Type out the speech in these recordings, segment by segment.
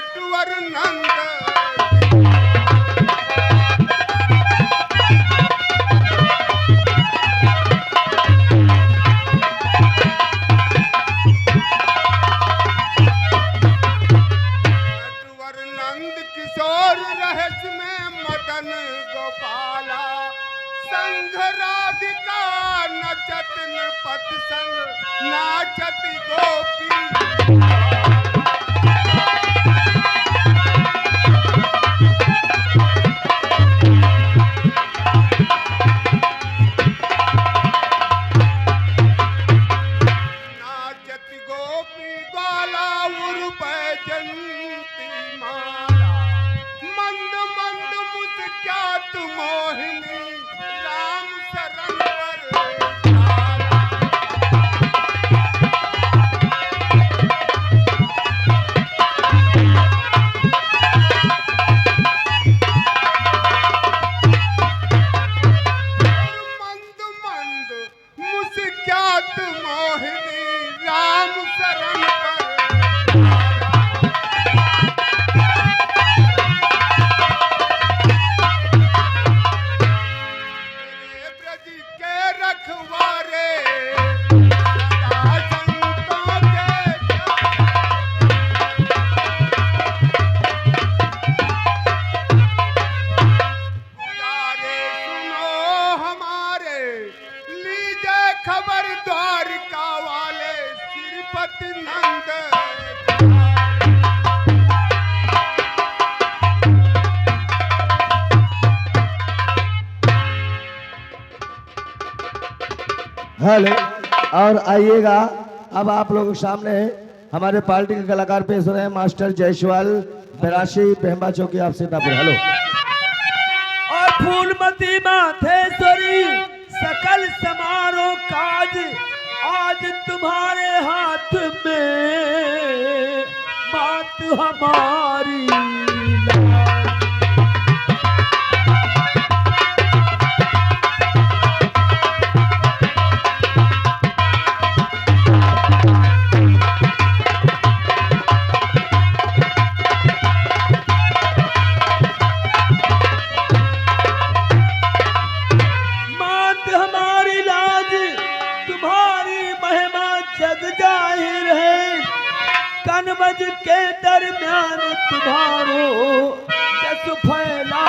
नटवर नंद किशोर रहस्य में मदन गोपाला संघ राधिका नचत नृपत संग नाचत गोपी नाचत गोपी ग्वाला उर्फ जयंती माला मंद मंद मुस्कात मोहिनी राम शरण पर मंद मंद मुस्कात मोहिनी राम शरण पर रखवारे सदा संतों के पुजारे सुनो हमारे लीजिए खबर द्वारिका वाले श्रीपति नंद हेलो। और आइएगा, अब आप लोगों के सामने हमारे पार्टी के कलाकार पेश हो रहे हैं मास्टर जयसवाल बेराशी पेहम्बा चौकी आप सीतापुर। हेलो। और फूलमती माथेश्वरी सकल समारोह काज आज तुम्हारे हाथ में बात हमारी कनवज के दरमियान तुम्हारो जस फैला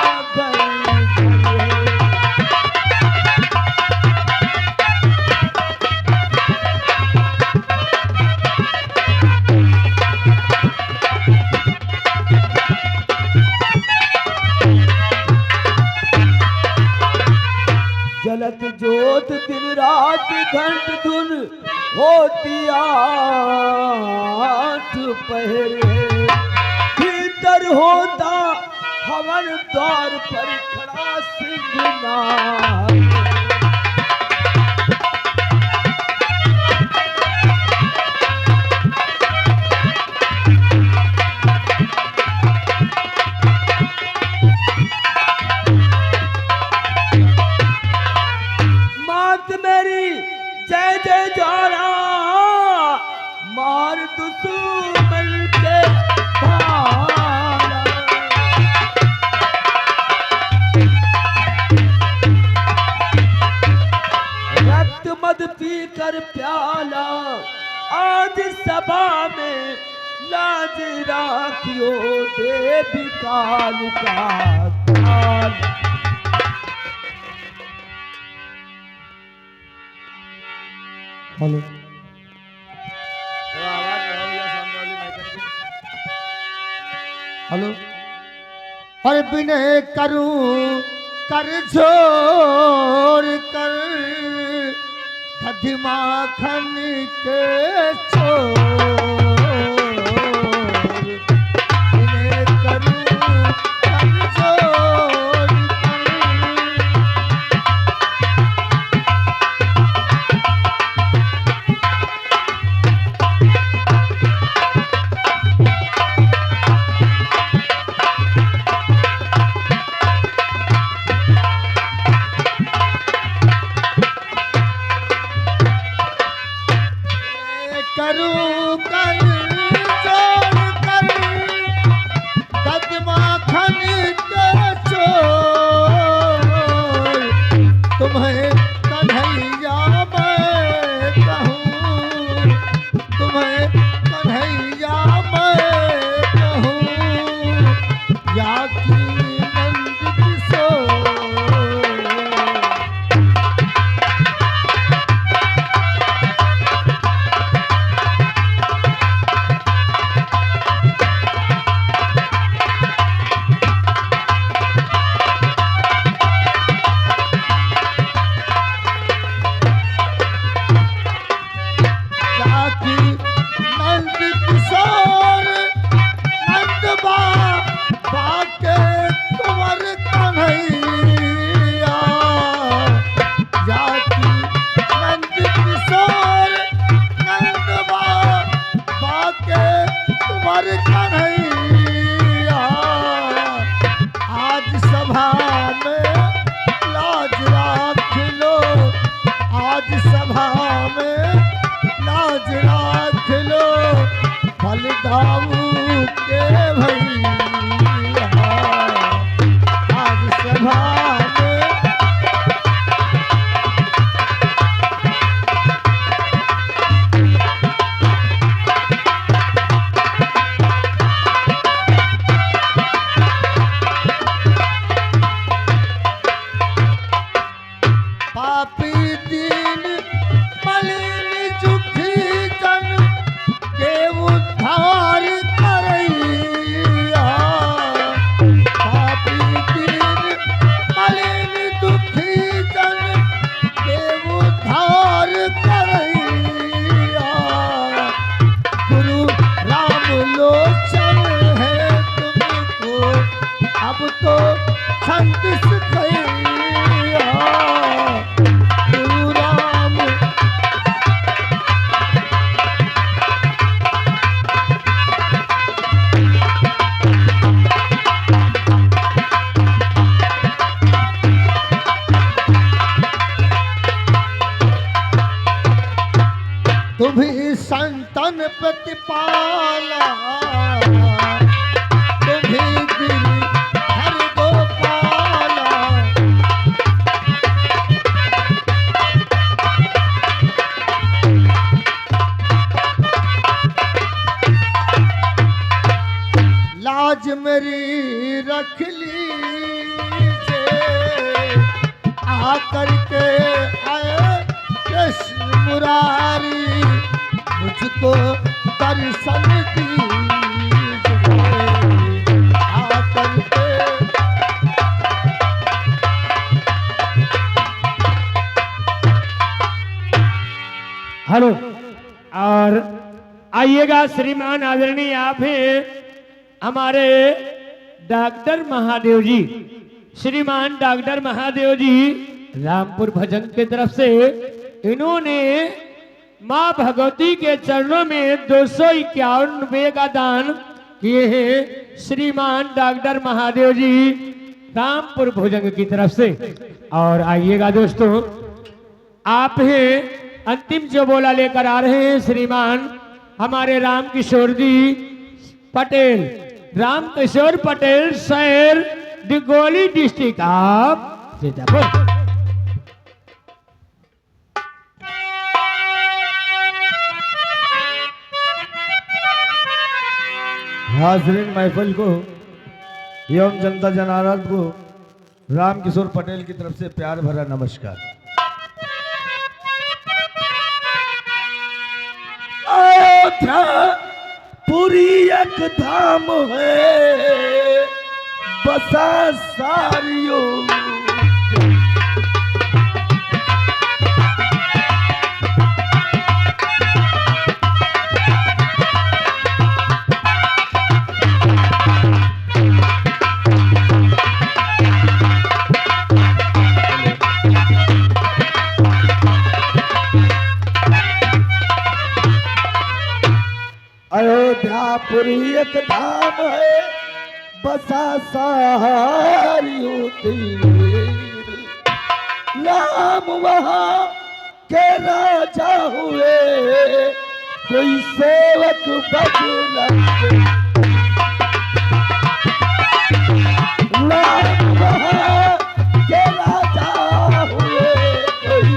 जलत जोत दिन रात घंट धुन होती आठ पहरे भीतर होता हवन द्वार पर खड़ा सिंहनाथ मात मेरी जय जय जारा मार दुश्मन के भाला रक्त मद पी कर प्याला आज सभा में लाज राखियो देवी काल का काल। हेलो। हेलो। हर विनय करूं कर जोर कर धमाखन के छोर विनय करूं कर जोर करूं के कुंवर कन्हैया आज सभा में लाज राख लो, आज सभा में लाज राख लो, फलदाऊ के भैया आज सभा में। पापी दीन मलिन दुखी जन के उद्धार करैया, पापी दीन मलिन दुखी जन के उद्धार करैया, गुरु राम लोचन है तुमको अब तो संत सिखैया, गुरु राम। तुम्ही संतन प्रतिपाला, तुम्ही गिरि हर गोपाला, लाज मेरी रख लीजिए, आकर के आए कृष्ण मुरारी, मुझको दर्शन दीजिए आकर के। हेलो, और आइएगा श्रीमान आदरणीय आप हैं हमारे डॉक्टर महादेव जी, श्रीमान डॉक्टर महादेव जी रामपुर भजन की तरफ से इन्होंने मां भगवती के चरणों में 251 रुपये का दान किए हैं श्रीमान डॉक्टर महादेव जी रामपुर भोजन की तरफ से। और आइएगा दोस्तों, आप हैं अंतिम जो बोला लेकर आ रहे हैं श्रीमान हमारे राम किशोर जी पटेल, राम किशोर पटेल, शहर दिगोली, डिस्ट्रिक्ट ऑफ सीतापुर। हाजरीन महफिल को एवं जनता जनार्दन को राम किशोर पटेल की तरफ से प्यार भरा नमस्कार। अयोध्या पुरी एक धाम है बसा सारियों, अयोध्यापुरी एक धाम है बसा सारियों तीर, नाम वहाँ के राजा हुए कोई सेवक बदला, नाम वहाँ के राजा हुए कोई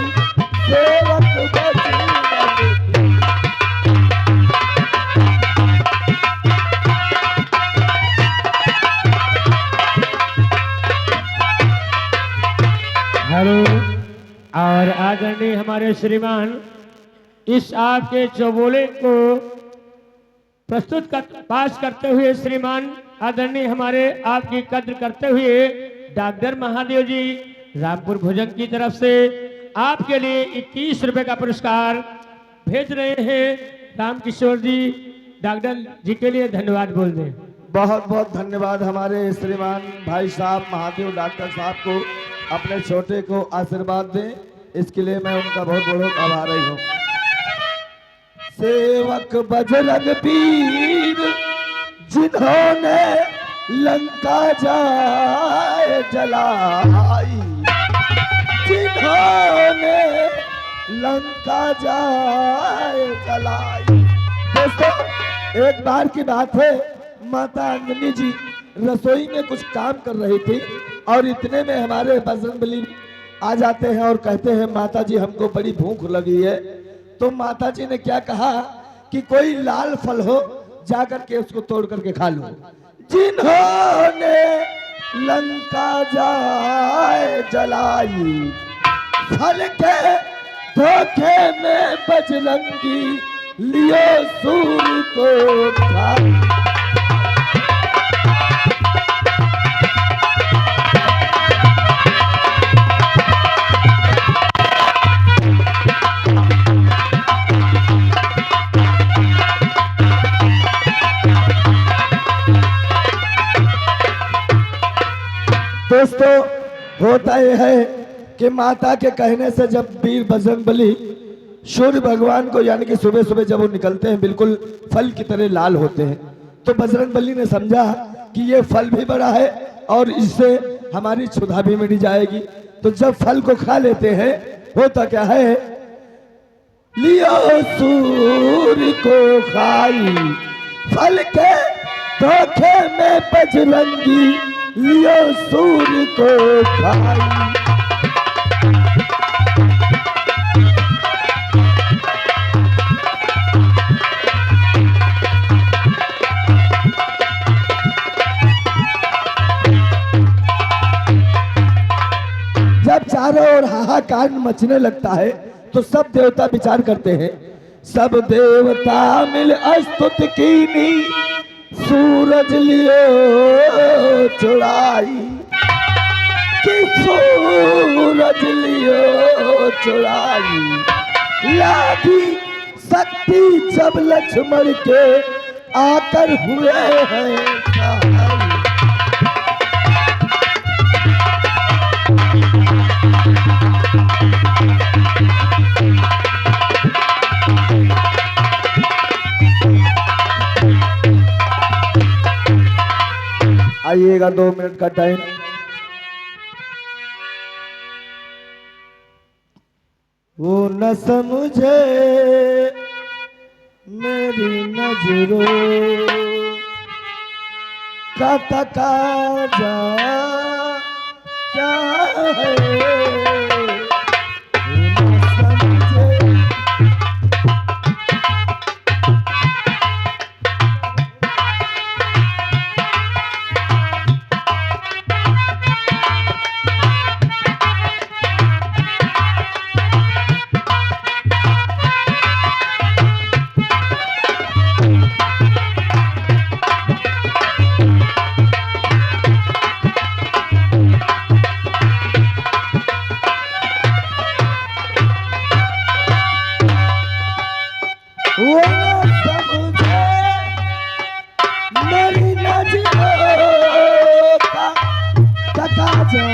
सेवक बदला। हेलो, और आदरणीय हमारे श्रीमान इस आपके चौबोले को पास करते हुए श्रीमान आदरणीय हमारे आपकी कद्र करते हुए डॉक्टर महादेव जी रामपुर भोजन की तरफ से आपके लिए 21 रुपए का पुरस्कार भेज रहे हैं। राम किशोर जी डॉक्टर जी के लिए धन्यवाद बोल दें। बहुत बहुत धन्यवाद हमारे श्रीमान भाई साहब महादेव डॉक्टर साहब को, अपने छोटे को आशीर्वाद दें, इसके लिए मैं उनका बहुत बहुत आभारी हूँ। सेवक बजरंग वीर जिन्होंने लंका जाए जलाई, जिन्होंने लंका जाए जलाई। दोस्तों एक बार की बात है, माता अंजनी जी रसोई में कुछ काम कर रही थी और इतने में हमारे बजरंगबली आ जाते हैं और कहते हैं माता जी हमको बड़ी भूख लगी है। तो माता जी ने क्या कहा कि कोई लाल फल हो जाकर के उसको तोड़ करके खा लो। जिन्होंने लंका जाए जलाई, फल के धोखे में बजरंगी लियो सूर्य को खा। दोस्तों होता यह है कि माता के कहने से जब वीर बजरंगबली सूर्य भगवान को यानी कि सुबह सुबह जब वो निकलते हैं बिल्कुल फल की तरह लाल होते हैं, तो बजरंगबली ने समझा कि ये फल भी बड़ा है और इससे हमारी क्षुधा भी मिट जाएगी। तो जब फल को खा लेते हैं होता क्या है, लियो सूर्य को खाई, फल के धोखे में बजरंगी लियो सूर्य को खाई। जब चारों ओर हाहाकार मचने लगता है तो सब देवता विचार करते हैं, सब देवता मिल स्तुत कीनी, सूरज लियो चुराई, कि सूरज लियो चुराई। लागी शक्ति जब लक्ष्मण के आकर हुए हैं सहाय। आइएगा 2 मिनट का टाइम। वो न समझे मेरी नजरों का तकाजा क्या है, वो न समझे। वो न समझे मेरी नजरों का तकाजा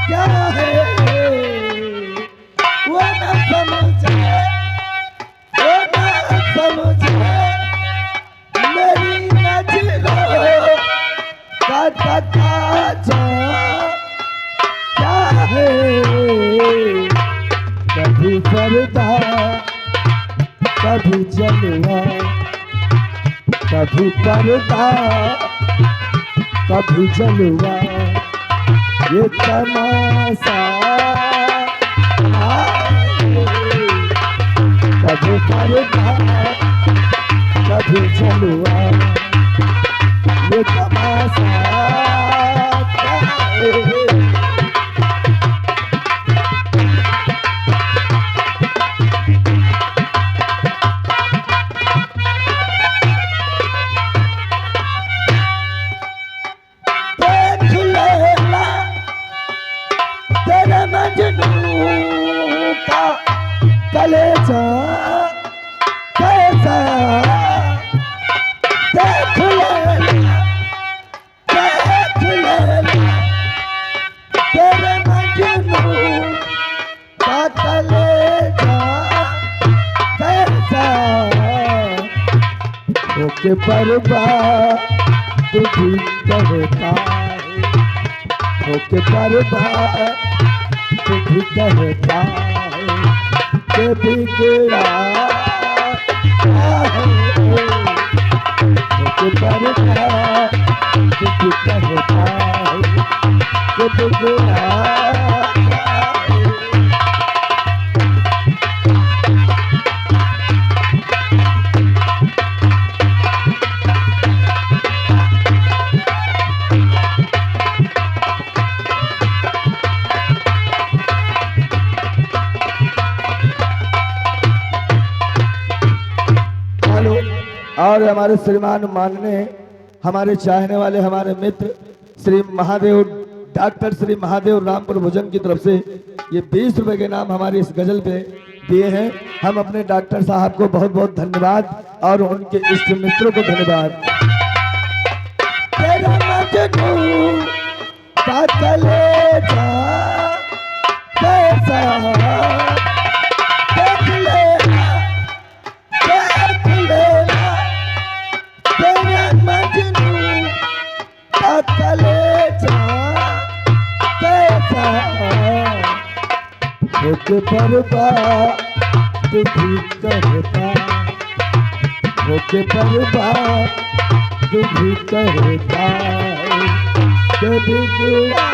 क्या है, वो न समझे, वो न समझे मेरी नजरों का तकाजा क्या है। कभी पर्दा कभी जलवा, कभी पर्दा कभी जलवा, ये तमाशा कभी पर्दा कभी जलवा, ये तमाशा क्या है। कलेजा कैसा होके बर्बाद भी कहता है, होके बर्बाद भी कहता है कि बिगड़ा है, होके बर्बाद भी कहता है कि बिगड़ा है। और हमारे श्रीमान मानने हमारे चाहने वाले हमारे मित्र श्री महादेव डॉक्टर श्री महादेव रामपुर भुजंग की तरफ से ये 20 रुपए के नाम हमारी इस गजल पे दिए हैं। हम अपने डॉक्टर साहब को बहुत बहुत धन्यवाद और उनके इष्ट मित्रों को धन्यवाद। तेरा मजनू का कलेजा कैसा देख लेना, देख लेना, तेरा मजनू का कलेजा कैसा होके बर्बाद भी कहता, होके बर्बाद भी कहता कि बिगड़ा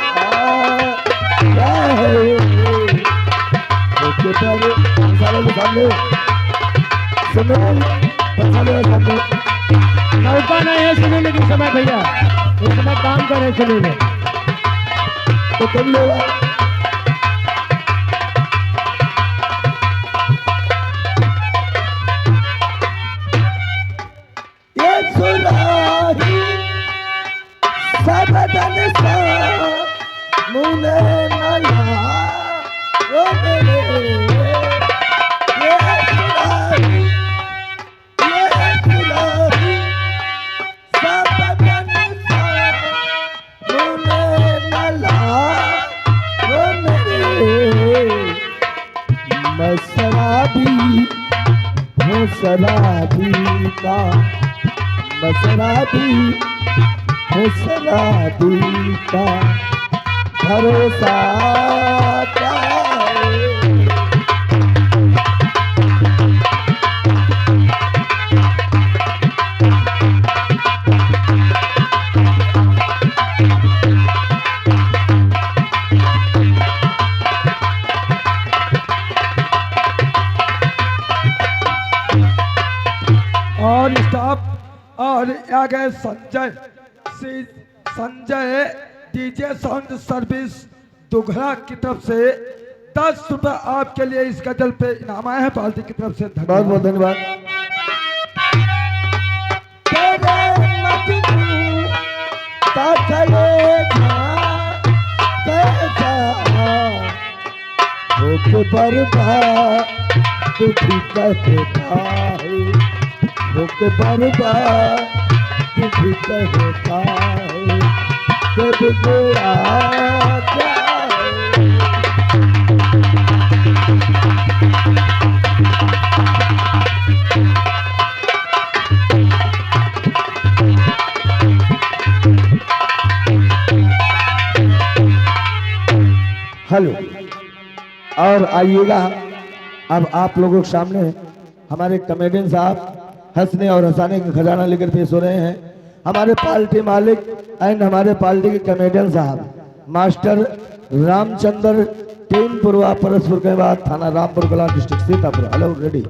है, होके बर्बाद सामने सुनो सामने मौका नहीं है सुनने के समय भैया, इस समय काम करे सुनने तो तुम लोग ये सुराही सबदन सा मुने नला ओ मेरे, ये सुराही सबदन सा मुने नला ओ मेरे, मैं शराबी हूँ शराबी का, मैं शराबी हूँ शराबी का, भरोसा क्या है। और स्टाफ और आ गए संजय डीजे साउंड सर्विस दुघरा की तरफ से 10 रुपए आपके लिए इस गजल पे इनाम आए हैं पार्टी की तरफ से। बहुत बहुत धन्यवाद। होके बर्बाद भी कहता है, होके बर्बाद भी कहता है कि बिगड़ा क्या है। हेलो और आइएगा अब आप लोगों के सामने हमारे कमेडियन साहब हंसने और हंसाने का खजाना लेकर पेश हो रहे हैं। हमारे पार्टी मालिक एंड हमारे पार्टी के कमेडियन साहब मास्टर रामचंद्र टीम पूर्वा परसपुर के बाद थाना रामपुर कला डिस्ट्रिक्ट सीतापुर। Hello ready.